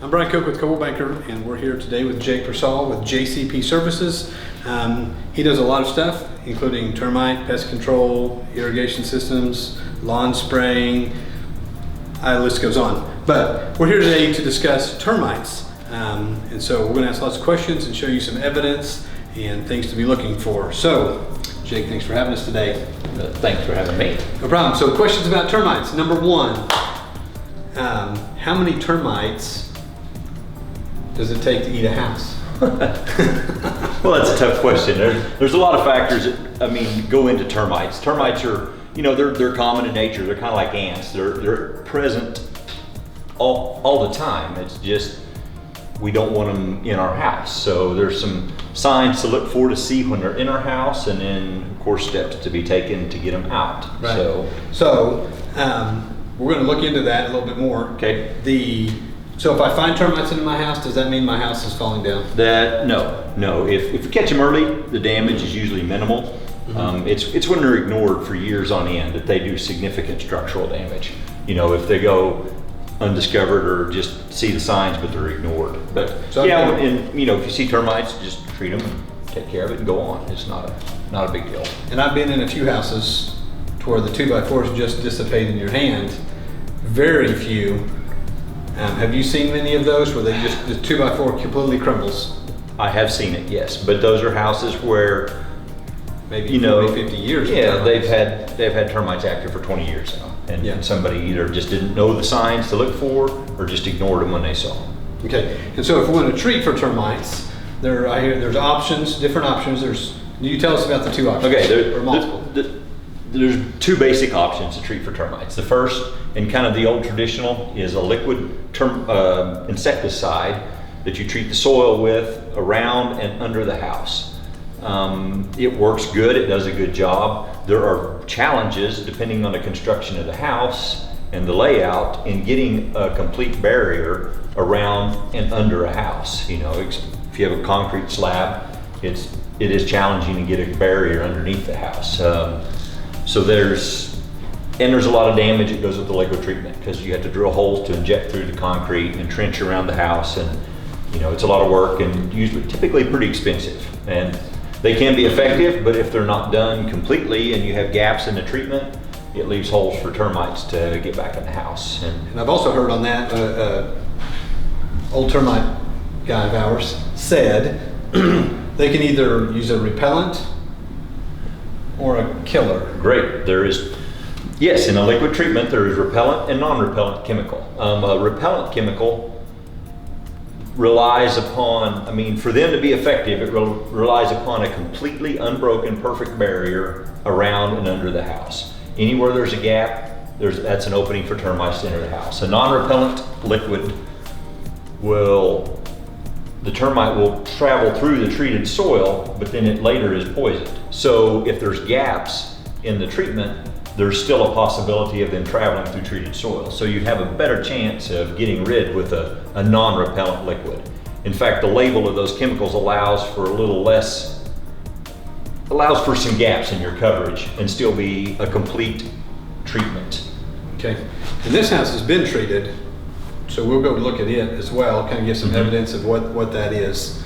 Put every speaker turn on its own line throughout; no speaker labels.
I'm Brian Cook with Coldwell Banker, and we're here today with Jake Persall with JCP Services. He does a lot of stuff, including termite, pest control, irrigation systems, lawn spraying, the list goes on. But we're here today to discuss termites. And so we're going to ask lots of questions and show you some evidence and things to be looking for. So, Jake, thanks for having us today.
Thanks for having me.
No problem. So questions about termites. Number one, how many termites does it take to eat a house?
Well, that's a tough question. There's a lot of factors that, go into termites. Termites are, they're common in nature. They're kind of like ants. They're present all the time. It's just, we don't want them in our house. So there's some signs to look for to see when they're in our house, and then of course steps to be taken to get them out.
Right. So we're going to look into that a little bit more.
Okay.
So if I find termites in my house, does that mean my house is falling down?
No. If you catch them early, the damage is usually minimal. Mm-hmm. It's when they're ignored for years on end that they do significant structural damage. If they go undiscovered or just see the signs but they're ignored. But if you see termites, just treat them and take care of it and go on. It's not a big deal.
And I've been in a few houses to where the 2x4s just dissipate in your hand. Very few. Have you seen many of those where the 2x4 completely crumbles?
I have seen it, yes, but those are houses where
maybe 40, 50 years.
Yeah, they've had termites active for 20 years now, and somebody either just didn't know the signs to look for or just ignored them when they saw them.
Okay, and so if we want to treat for termites, I hear there's options, different options. You tell us about the two options.
Okay,
or multiple.
There's two basic options to treat for termites. The first, and kind of the old traditional, is a liquid insecticide that you treat the soil with around and under the house. It works good, it does a good job. There are challenges depending on the construction of the house and the layout in getting a complete barrier around and under a house. If you have a concrete slab, it is challenging to get a barrier underneath the house. So there's a lot of damage that goes with the liquid treatment because you have to drill holes to inject through the concrete and trench around the house, and it's a lot of work and typically pretty expensive. And they can be effective, but if they're not done completely and you have gaps in the treatment, it leaves holes for termites to get back in the house.
And I've also heard on that, old termite guy of ours said they can either use a repellent or a killer.
Great. Yes, in a liquid treatment, there is repellent and non-repellent chemical. A repellent chemical relies upon, for them to be effective, it relies upon a completely unbroken, perfect barrier around and under the house. Anywhere there's a gap, that's an opening for termites to enter the house. A non-repellent liquid the termite will travel through the treated soil, but then it later is poisoned. So if there's gaps in the treatment, there's still a possibility of them traveling through treated soil. So you have a better chance of getting rid with a non-repellent liquid. In fact, the label of those chemicals allows for some gaps in your coverage and still be a complete treatment.
Okay, and this house has been treated, so we'll go look at it as well, kind of give some evidence of what that is.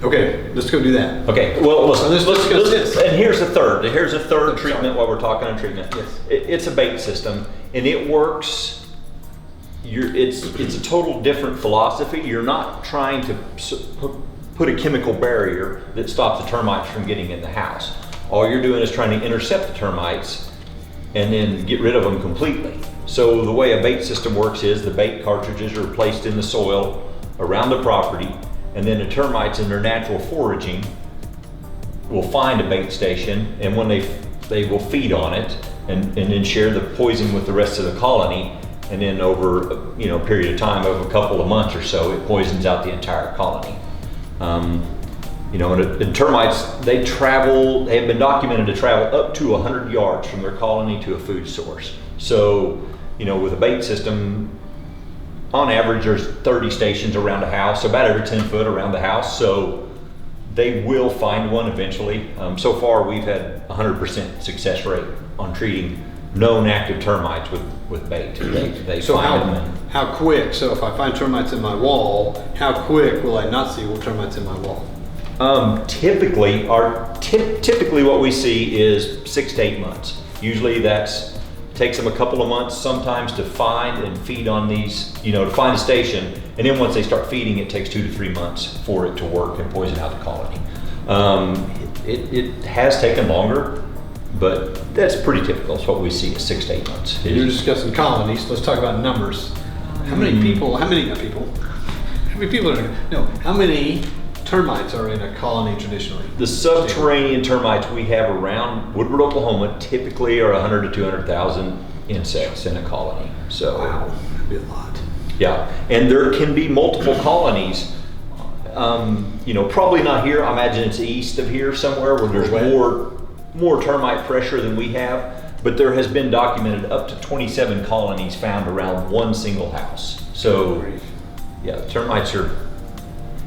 Okay, let's go do that.
Okay, well, let's
discuss this.
And here's a third treatment while we're talking on treatment.
Yes.
It's a bait system, and it works. It's a total different philosophy. You're not trying to put a chemical barrier that stops the termites from getting in the house. All you're doing is trying to intercept the termites and then get rid of them completely. So the way a bait system works is the bait cartridges are placed in the soil around the property, and then the termites in their natural foraging will find a bait station, and when they will feed on it and then share the poison with the rest of the colony, and then over a period of time of a couple of months or so, it poisons out the entire colony. And termites, they have been documented to travel up to 100 yards from their colony to a food source. So, with a bait system, on average, there's 30 stations around a house, so about every 10 foot around the house. So they will find one eventually. So far, we've had 100% success rate on treating known active termites with bait. They
So
find them.
how quick, so if I find termites in my wall, how quick will I not see termites in my wall?
Typically what we see is 6 to 8 months. Usually takes them a couple of months sometimes to find and feed on these, to find a station. And then once they start feeding, it takes 2 to 3 months for it to work and poison out the colony. It has taken longer, but that's pretty typical. It's what we see is 6 to 8 months.
You're discussing colonies, let's talk about numbers. How many termites are in a colony traditionally?
The subterranean termites we have around Woodward, Oklahoma, typically are 100 to 200,000 insects in a colony. So,
wow, that'd be a lot.
Yeah, and there can be multiple colonies. Probably not here. I imagine it's east of here somewhere where there's more termite pressure than we have. But there has been documented up to 27 colonies found around one single house. So, yeah, termites are.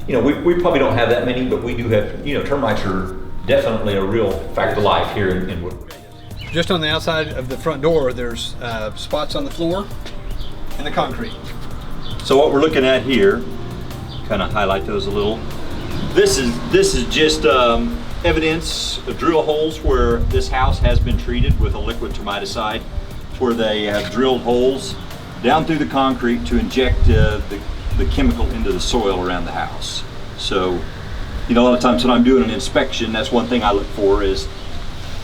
We probably don't have that many, but we do have, termites are definitely a real fact of life here in Woodward.
Just on the outside of the front door, there's spots on the floor and the concrete.
So what we're looking at here, kind of highlight those a little. This is just evidence of drill holes where this house has been treated with a liquid termiticide, where they have drilled holes down through the concrete to inject the chemical into the soil around the house. So, a lot of times when I'm doing an inspection, that's one thing I look for is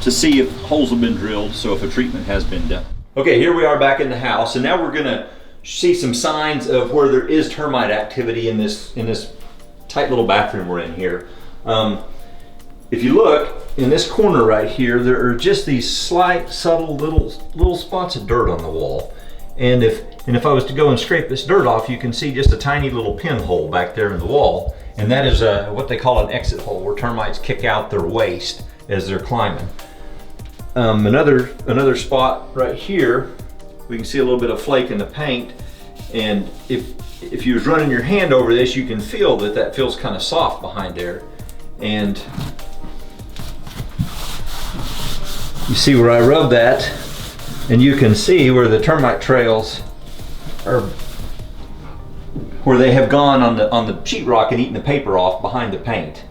to see if holes have been drilled, so if a treatment has been done.
Okay, here we are back in the house, and now we're gonna see some signs of where there is termite activity in this tight little bathroom we're in here. If you look in this corner right here, there are just these slight, subtle little spots of dirt on the wall. And if I was to go and scrape this dirt off, you can see just a tiny little pinhole back there in the wall. And that is what they call an exit hole, where termites kick out their waste as they're climbing. Another spot right here, we can see a little bit of flake in the paint. And if you was running your hand over this, you can feel that feels kind of soft behind there. And you see where I rubbed that, and you can see where the termite trails are, where they have gone on the sheetrock and eaten the paper off behind the paint.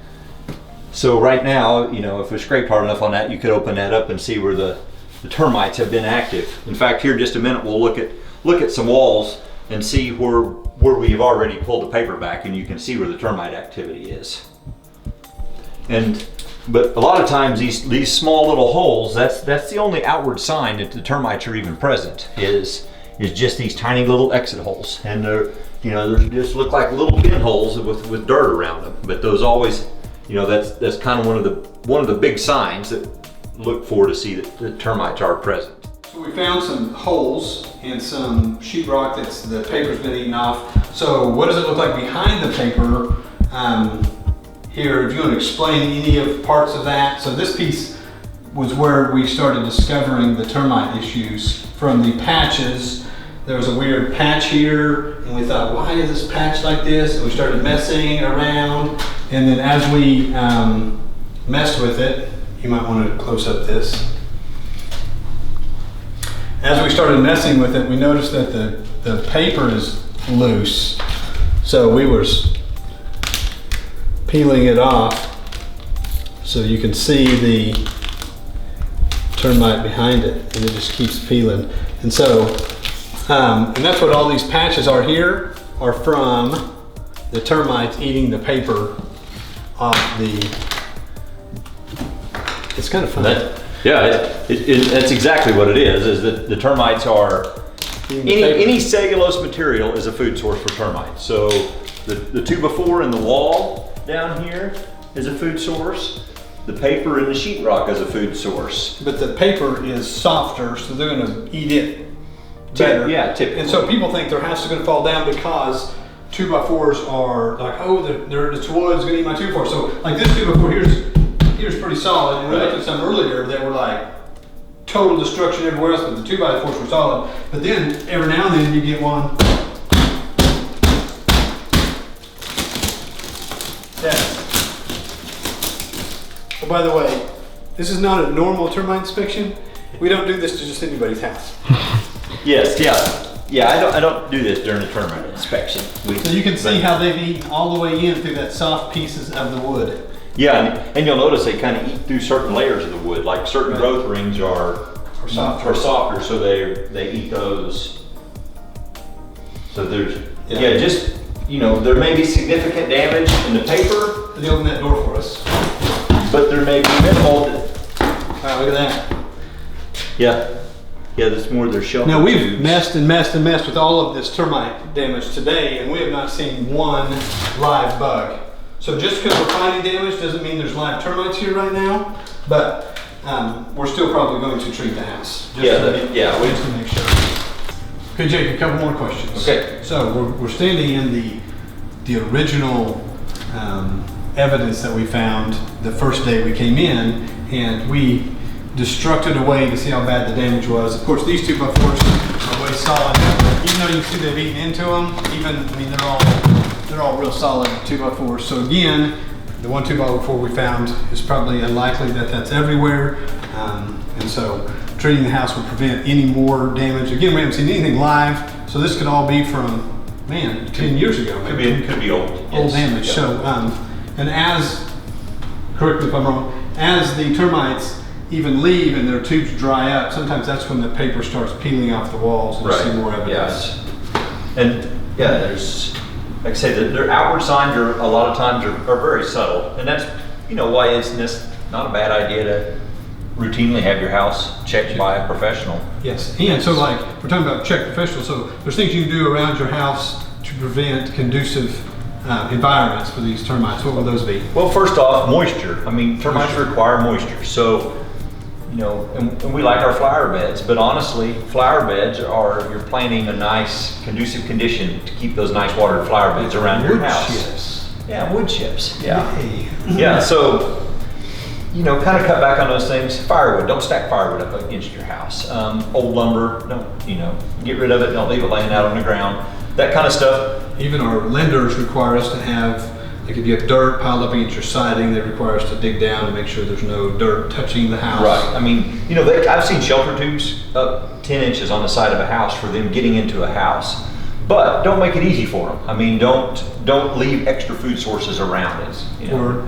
So right now, if we scraped hard enough on that, you could open that up and see where the termites have been active. In fact, here in just a minute, we'll look at some walls and see where we've already pulled the paper back, and you can see where the termite activity is. But a lot of times these small little holes, that's the only outward sign that the termites are even present, is just these tiny little exit holes. And they just look like little pinholes with dirt around them. But those always, that's kind of one of the big signs that look for to see that the termites are present.
So we found some holes in some sheetrock the paper's been eaten off. So what does it look like behind the paper? Here, if you want to explain any of parts of that. So this piece was where we started discovering the termite issues from the patches. There was a weird patch here, and we thought, why is this patch like this? And we started messing around, and then as we messed with it, you might want to close up this. As we started messing with it, we noticed that the paper is loose. So we were peeling it off so you can see the termite behind it, and it just keeps peeling. And so, and that's what all these patches are here, are from the termites eating the paper off the, it's kind of fun.
That's exactly what it is that the termites are, any cellulose material is a food source for termites. So the 2x4 in the wall down here is a food source. The paper in the sheetrock is a food source.
But the paper is softer, so they're going to eat it better.
Yeah, typically.
And so people think their house is going to fall down because 2x4s are like, oh, it's wood, it's going to eat my 2x4. So like this 2x4 here's pretty solid. And we looked at some earlier that were like total destruction everywhere else, but the 2x4s were solid. But then every now and then you get one. Oh, by the way, this is not a normal termite inspection. We don't do this to just anybody's house.
Yes, yeah. I don't do this during the termite inspection.
So you can see how they've eaten all the way in through that soft pieces of the wood.
Yeah, and you'll notice they kind of eat through certain layers of the wood. Like certain growth rings are softer, so they eat those. So there's just there may be significant damage in the paper.
They open that door for us.
But there may be minimal.
Wow, look at that.
Yeah, that's more their shelter.
Now we've
tubes.
messed with all of this termite damage today, and we have not seen one live bug. So just because we're finding damage doesn't mean there's live termites here right now, but we're still probably going to treat the house. Just to make sure. Okay, Jake, a couple more questions.
Okay.
So we're standing in the original evidence that we found the first day we came in, and we destructed away to see how bad the damage was. Of course, these 2x4s are way solid. Even though you see they've eaten into them, they're all real solid 2x4s. So again, the one 2x4 we found is probably unlikely that that's everywhere, and so treating the house would prevent any more damage. Again, we haven't seen anything live, so this could all be from 10 years ago.
Could be old.
Old damage.
Yep.
So, and correct me if I'm wrong, as the termites even leave and their tubes dry up, sometimes that's when the paper starts peeling off the walls and you see more evidence.
Yes. And there's, like I say, their outward signs are a lot of times are very subtle, and that's why it's not a bad idea to routinely have your house checked by a professional.
Yes, and so like we're talking about check professional, so there's things you can do around your house to prevent conducive environments for these termites. What would those be?
Well, first off, moisture. I mean, termites require moisture, so and we like our flower beds, but honestly, flower beds you're planting a nice conducive condition to keep those nice watered flower beds around your house.
Wood chips.
Yeah, wood chips. Yeah.
Yay.
Yeah, so kind of cut back on those things. Firewood, don't stack firewood up against your house. Old lumber, don't, get rid of it, don't leave it laying out on the ground. That kind of stuff.
Even our lenders require us to have, like if you have dirt piled up against your siding, they require us to dig down and make sure there's no dirt touching the house.
Right, I mean, I've seen shelter tubes up 10 inches on the side of a house for them getting into a house. But don't make it easy for them. I mean, don't leave extra food sources around it.
Or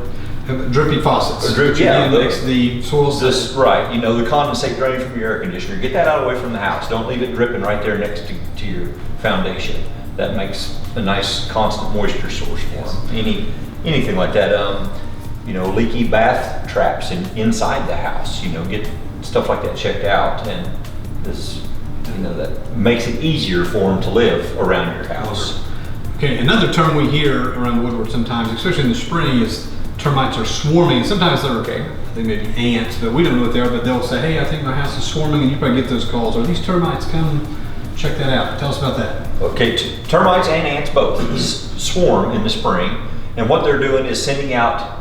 drippy faucets.
Makes
the soils.
Right, the condensate drain from your air conditioner. Get that out away from the house. Don't leave it dripping right there next to your foundation. That makes a nice constant moisture source for them. Anything like that. Leaky bath traps inside the house. Get stuff like that checked out, and this, that makes it easier for them to live around your house.
Okay, another term we hear around Woodward sometimes, especially in the spring, is termites are swarming. Sometimes they're I think maybe ants, but we don't know what they are. But they'll say, "Hey, I think my house is swarming," and you probably get those calls. Are these termites? Come check that out. Tell us about that.
Okay, termites and ants both swarm in the spring, and what they're doing is sending out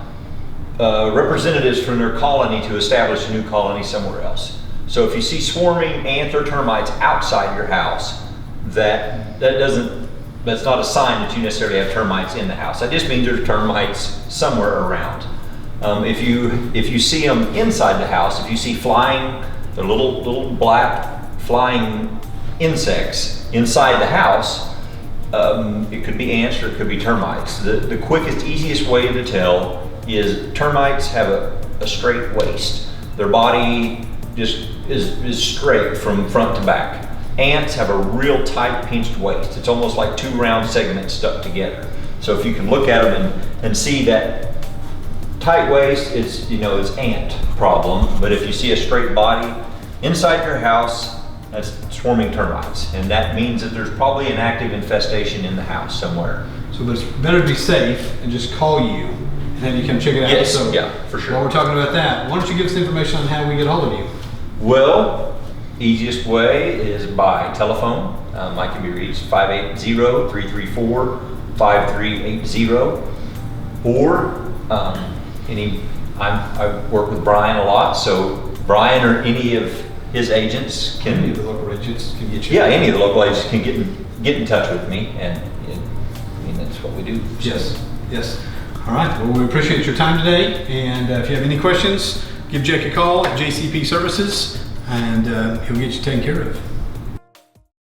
representatives from their colony to establish a new colony somewhere else. So if you see swarming ants or termites outside your house, that's not a sign that you necessarily have termites in the house. That just means there's termites somewhere around. If you see them inside the house, if you see the little black flying insects inside the house, it could be ants or it could be termites. The quickest, easiest way to tell is termites have a straight waist. Their body just is straight from front to back. Ants have a real tight pinched waist. It's almost like two round segments stuck together. So if you can look at them and see that tight waist, it's ant problem. But if you see a straight body inside your house, that's swarming termites. And that means that there's probably an active infestation in the house somewhere.
So it's better to be safe and just call you and have you come check it out.
Yes,
so
for sure.
While we're talking about that, why don't you give us the information on how we get a hold of you?
Well, easiest way is by telephone. I can be reached 580-334-5380, or I work with Brian a lot, so Brian or any of his agents can.
Any of the local agents can get you.
Yeah, any of the local agents can get in touch with me, and that's what we do.
Yes. All right. Well, we appreciate your time today, and if you have any questions, give Jake a call at JCP Services. and he'll get you taken care of.